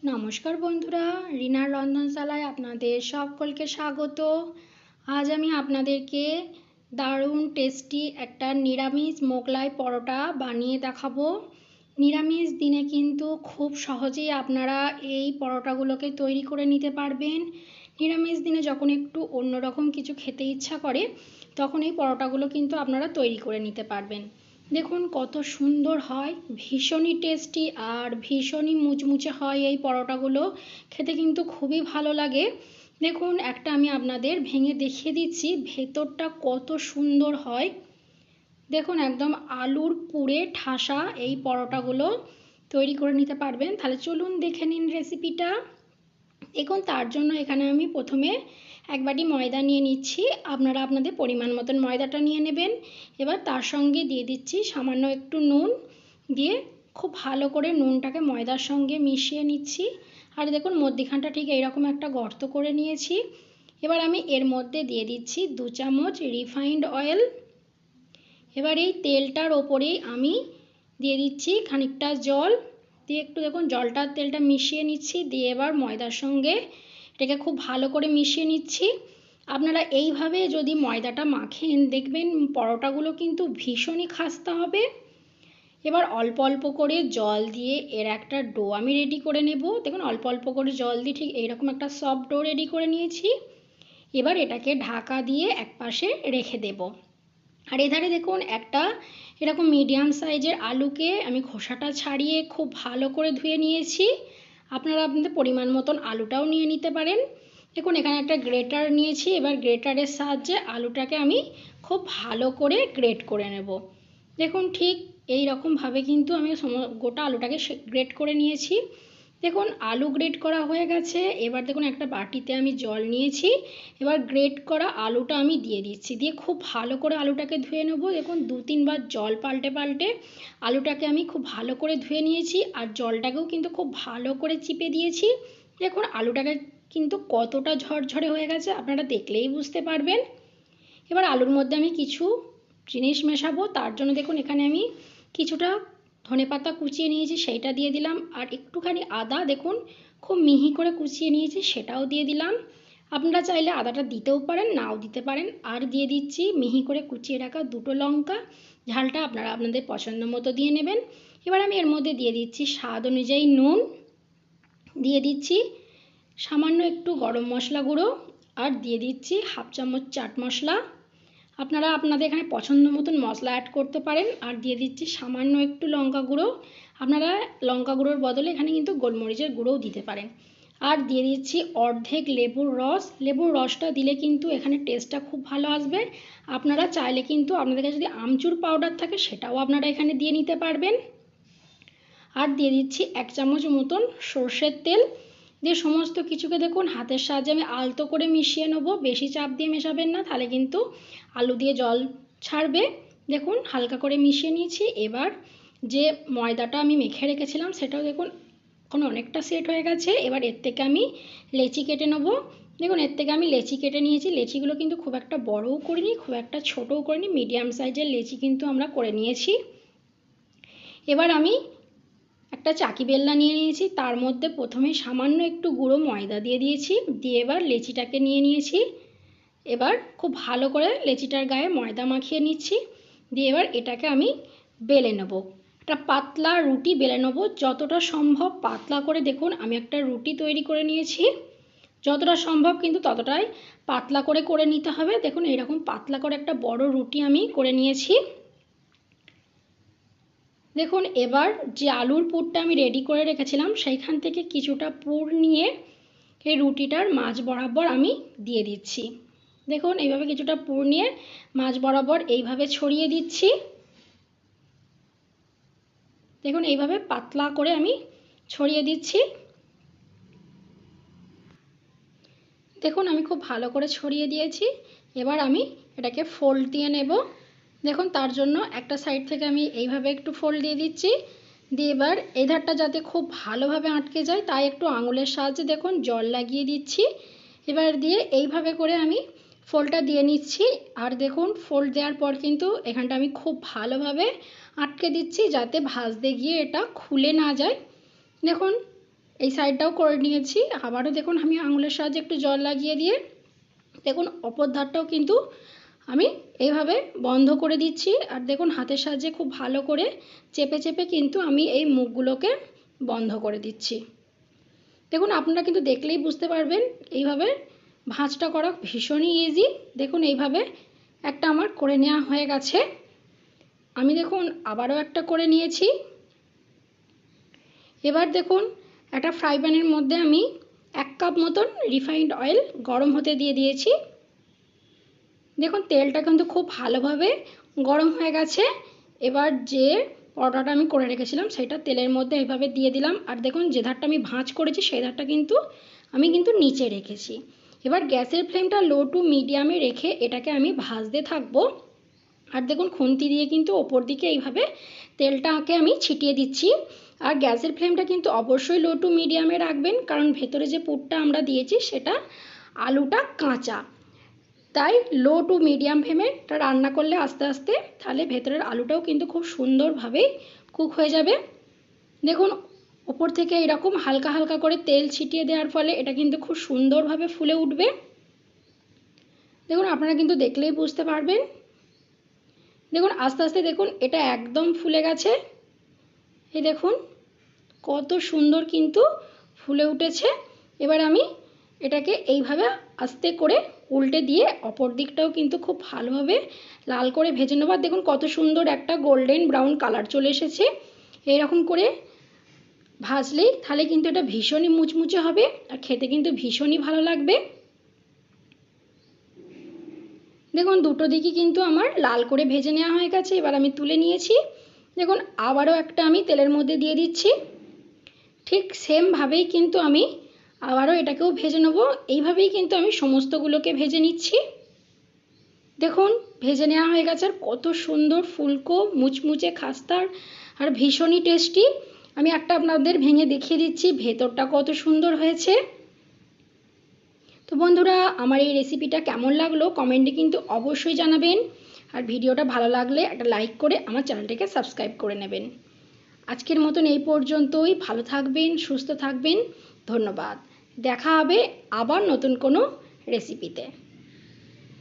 নমস্কার বন্ধুরা, রিনার রন্ধনশালায় আপনাদের সকলকে স্বাগত। আজ আমি আপনাদেরকে দারুণ টেস্টি একটা নিরামিষ মোগলাই পরোটা বানিয়ে দেখাবো। নিরামিষ দিনে কিন্তু খুব সহজেই আপনারা এই পরোটাগুলোকে তৈরি করে নিতে পারবেন। নিরামিষ দিনে যখন একটু অন্যরকম কিছু খেতে ইচ্ছা করে তখন এই পরোটাগুলো কিন্তু আপনারা তৈরি করে নিতে পারবেন। দেখুন কত সুন্দর হয়, ভীষণই টেস্টি আর ভীষণই মুচমুচে হয় এই পরোটাগুলো, খেতে কিন্তু খুবই ভালো লাগে। দেখুন একটা আমি আপনাদের ভেঙে দেখিয়ে দিচ্ছি ভেতরটা কত সুন্দর হয়। দেখুন একদম আলুর পুরে ঠাসা এই পরোটাগুলো তৈরি করে নিতে পারবেন। তাহলে চলুন দেখে নিন রেসিপিটা। দেখুন তার জন্য এখানে আমি প্রথমে এক বাটি ময়দা নিয়ে নিচ্ছি। আপনারা আপনাদের পরিমাণ মতন ময়দাটা নিয়ে নেবেন। এবার তার সঙ্গে দিয়ে দিচ্ছি সামান্য একটু নুন, দিয়ে খুব ভালো করে নুনটাকে ময়দার সঙ্গে মিশিয়ে নিচ্ছি। আর দেখুন মধ্যিখানটা ঠিক এইরকম একটা গর্ত করে নিয়েছি। এবার আমি এর মধ্যে দিয়ে দিচ্ছি 2 চামচ রিফাইন্ড অয়েল। এবার এই তেলটার ওপরেই আমি দিয়ে দিচ্ছি খানিকটা জল, দিয়ে একটু দেখুন জলটা তেলটা মিশিয়ে নিচ্ছি। দিয়ে এবার ময়দার সঙ্গে এটাকে খুব ভালো করে মিশিয়ে নিচ্ছি। আপনারা এইভাবে যদি ময়দাটা মাখেন দেখবেন পরোটাগুলো কিন্তু ভীষণই খাস্তা হবে। এবার অল্প অল্প করে জল দিয়ে এর একটা ডো আমি রেডি করে নেব। দেখুন অল্প অল্প করে জল দিয়ে ঠিক এইরকম একটা সফট ডো রেডি করে নিয়েছি। এবার এটাকে ঢাকা দিয়ে একপাশে রেখে দেব। আর এধারে দেখুন একটা এরকম মিডিয়াম সাইজের আলুকে আমি খোসাটা ছাড়িয়ে খুব ভালো করে ধুয়ে নিয়েছি। আপনারা আপনাদের পরিমাণ মতন আলুটাও নিয়ে নিতে পারেন। দেখুন এখানে একটা গ্রেটার নিয়েছি। এবার গ্রেটারের সাহায্যে আলুটাকে আমি খুব ভালো করে গ্রেট করে নেব। দেখুন ঠিক এই রকমভাবে কিন্তু আমি গোটা আলুটাকে গ্রেট করে নিয়েছি। দেখুন আলু গ্রেট করা হয়ে গেছে। এবার দেখুন একটা বাটিতে আমি জল নিয়েছি। এবার গ্রেট করা আলুটা আমি দিয়ে দিচ্ছি, দিয়ে খুব ভালো করে আলুটাকে ধুয়ে নেব। দেখুন 2-3 বার জল পাল্টে পাল্টে আলুটাকে আমি খুব ভালো করে ধুয়ে নিয়েছি। আর জলটাকেও কিন্তু খুব ভালো করে চিপে দিয়েছি। দেখুন আলুটাকে কিন্তু কতটা ঝরঝরে হয়ে গেছে আপনারা দেখলেই বুঝতে পারবেন। এবার আলুর মধ্যে আমি কিছু জিনিস মেশাবো। তার জন্য দেখুন এখানে আমি কিছুটা ধনেপাতা কুচিয়ে নিয়েছি, সেইটা দিয়ে দিলাম। আর একটুখানি আদা দেখুন খুব মিহি করে কুচিয়ে নিয়েছি, সেটাও দিয়ে দিলাম। আপনারা চাইলে আদাটা দিতেও পারেন, নাও দিতে পারেন। আর দিয়ে দিচ্ছি মিহি করে কুচিয়ে রাখা 2টো লঙ্কা। ঝালটা আপনারা আপনাদের পছন্দ মতো দিয়ে নেবেন। এবার আমি এর মধ্যে দিয়ে দিচ্ছি স্বাদ অনুযায়ী নুন, দিয়ে দিচ্ছি সামান্য একটু গরম মশলা গুঁড়ো, আর দিয়ে দিচ্ছি 1/2 চামচ চাট মশলা। আপনারা আপনাদের এখানে পছন্দ মতন মশলা অ্যাড করতে পারেন। আর দিয়ে দিচ্ছি সামান্য একটু লঙ্কা গুঁড়ো। আপনারা লঙ্কা গুঁড়োর বদলে এখানে কিন্তু গোলমরিচের গুঁড়োও দিতে পারেন। আর দিয়ে দিচ্ছি অর্ধেক লেবুর রস। লেবুর রসটা দিলে কিন্তু এখানে টেস্টটা খুব ভালো আসবে। আপনারা চাইলে কিন্তু আপনাদের কাছে যদি আমচুর পাউডার থাকে সেটাও আপনারা এখানে দিয়ে নিতে পারবেন। আর দিয়ে দিচ্ছি 1 চামচ মতন সর্ষের তেল। দিয়ে সমস্ত কিছুকে দেখুন হাতের সাহায্যে আমি আলতো করে মিশিয়ে নেব। বেশি চাপ দিয়ে মেশাবেন না, তাহলে কিন্তু আলু দিয়ে জল ছাড়বে। দেখুন হালকা করে মিশিয়ে নিয়েছি। এবার যে ময়দাটা আমি মেখে রেখেছিলাম সেটাও দেখুন এখন অনেকটা সেট হয়ে গেছে। এবার এর থেকে আমি লেচি কেটে নেব। দেখুন এর থেকে আমি লেচি কেটে নিয়েছি। লেচিগুলো কিন্তু খুব একটা বড়ও করিনি, খুব একটা ছোটও করিনি, মিডিয়াম সাইজের লেচি কিন্তু আমরা করে নিয়েছি। এবার আমি একটা চাকি বেলনা নিয়ে নিয়েছি, তার মধ্যে প্রথমে সামান্য একটু গুঁড়ো ময়দা দিয়ে দিয়েছি। দিয়ে এবার লেচিটাকে নিয়ে নিয়েছি। এবার খুব ভালো করে লেচিটার গায়ে ময়দা মাখিয়ে নিচ্ছি। দিয়ে এবার এটাকে আমি বেলে নেব। একটা পাতলা রুটি বেলে নেব, যতটা সম্ভব পাতলা করে। দেখুন আমি একটা রুটি তৈরি করে নিয়েছি। যতটা সম্ভব কিন্তু ততটাই পাতলা করে করে নিতে হবে। দেখুন এইরকম পাতলা করে একটা বড় রুটি আমি করে নিয়েছি। দেখুন এবার যে আলুর পুরটা আমি রেডি করে রেখেছিলাম সেইখান থেকে কিছুটা পুর নিয়ে এই রুটিটার মাঝ বরাবর আমি দিয়ে দিচ্ছি। দেখুন এইভাবে কিছুটা পুর নিয়ে মাঝ বরাবর এইভাবে ছড়িয়ে দিচ্ছি। দেখুন এইভাবে পাতলা করে আমি ছড়িয়ে দিচ্ছি। দেখুন আমি খুব ভালো করে ছড়িয়ে দিয়েছি। এবার আমি এটাকে ফোল্ড দিয়ে নেব। দেখুন তার জন্য একটা সাইড থেকে আমি এইভাবে একটু ফোল্ড দিয়ে দিচ্ছি। দিয়ে এবার এই ধারটা যাতে খুব ভালোভাবে আটকে যায় তাই একটু আঙুলের সাহায্যে দেখুন জল লাগিয়ে দিচ্ছি। এবার দিয়ে এইভাবে করে আমি ফোল্ডটা দিয়ে নিচ্ছি। আর দেখুন ফোল্ড দেওয়ার পর কিন্তু এখানটা আমি খুব ভালোভাবে আটকে দিচ্ছি যাতে ভাঁজতে গিয়ে এটা খুলে না যায়। দেখুন এই সাইডটাও করে নিয়েছি। আবারও দেখুন আমি আঙুলের সাহায্যে একটু জল লাগিয়ে দিয়ে দেখুন অপর ধারটাও কিন্তু আমি এইভাবে বন্ধ করে দিচ্ছি। আর দেখুন হাতের সাহায্যে খুব ভালো করে চেপে চেপে কিন্তু আমি এই মুখগুলোকে বন্ধ করে দিচ্ছি। দেখুন আপনারা কিন্তু দেখলেই বুঝতে পারবেন এইভাবে ভাঁজটা করা ভীষণই ইজি। দেখুন এইভাবে একটা আমার করে নেওয়া হয়ে গেছে। আমি দেখুন আবারও একটা করে নিয়েছি। এবার দেখুন একটা ফ্রাই প্যানের মধ্যে আমি 1 কাপ মতন রিফাইন্ড অয়েল গরম হতে দিয়ে দিয়েছি। দেখুন তেলটা কিন্তু খুব ভালোভাবে গরম হয়ে গেছে। এবার যে পরোটাটা আমি করে রেখেছিলাম সেটা তেলের মধ্যে এইভাবে দিয়ে দিলাম। আর দেখুন যে ধারটা আমি ভাঁজ করেছি সেই ধারটা কিন্তু আমি নিচে রেখেছি। এবার গ্যাসের ফ্লেমটা লো টু মিডিয়ামে রেখে এটাকে আমি ভাজতে থাকবো। আর দেখুন খুন্তি দিয়ে কিন্তু ওপর দিকে এইভাবে তেলটাকে আমি ছিটিয়ে দিচ্ছি। আর গ্যাসের ফ্লেমটা কিন্তু অবশ্যই লো টু মিডিয়ামে রাখবেন, কারণ ভেতরে যে পুরটা আমরা দিয়েছি সেটা আলুটা কাঁচা। তাই লো টু মিডিয়াম ফ্লেমে এটা রান্না করলে আস্তে আস্তে তাহলে ভেতরের আলুটাও কিন্তু খুব সুন্দরভাবেই কুক হয়ে যাবে। দেখুন ওপর থেকে এরকম হালকা হালকা করে তেল ছিটিয়ে দেওয়ার ফলে এটা কিন্তু খুব সুন্দরভাবে ফুলে উঠবে। দেখুন আপনারা কিন্তু দেখলেই বুঝতে পারবেন। দেখুন আস্তে আস্তে দেখুন এটা একদম ফুলে গেছে। এই দেখুন কত সুন্দর কিন্তু ফুলে উঠেছে। এবার আমি এটাকে এইভাবে আস্তে করে উল্টে দিয়ে অপর দিকটাও কিন্তু খুব ভালোভাবে লাল করে ভেজে নেব। দেখুন কত সুন্দর একটা গোল্ডেন ব্রাউন কালার চলে এসেছে। এইরকম করে ভাজলেই তাহলে কিন্তু এটা ভীষণই মুচমুচে হবে আর খেতে কিন্তু ভীষণই ভালো লাগবে। দেখুন দুটো দিকই কিন্তু আমার লাল করে ভেজে নেওয়া হয়ে গেছে। এবার আমি তুলে নিয়েছি। দেখুন আবারও একটা আমি তেলের মধ্যে দিয়ে দিচ্ছি। ঠিক সেমভাবেই কিন্তু আমি আবারও এটাকেও ভেজে নেব। এইভাবেই কিন্তু আমি সমস্তগুলোকে ভেজে নিচ্ছি। দেখুন ভেজে নেওয়া হয়ে গেছে আর কত সুন্দর ফুলকো মুচমুচে খাস্তার আর ভীষণই টেস্টি। আমি একটা আপনাদের ভেঙে দেখিয়ে দিচ্ছি ভেতরটা কত সুন্দর হয়েছে। তো বন্ধুরা আমার এই রেসিপিটা কেমন লাগলো কমেন্টে কিন্তু অবশ্যই জানাবেন। আর ভিডিওটা ভালো লাগলে একটা লাইক করে আমার চ্যানেলটাকে সাবস্ক্রাইব করে নেবেন। আজকের মতন এই পর্যন্তই। ভালো থাকবেন, সুস্থ থাকবেন। ধন্যবাদ। দেখা হবে আবার নতুন কোনো রেসিপিতে।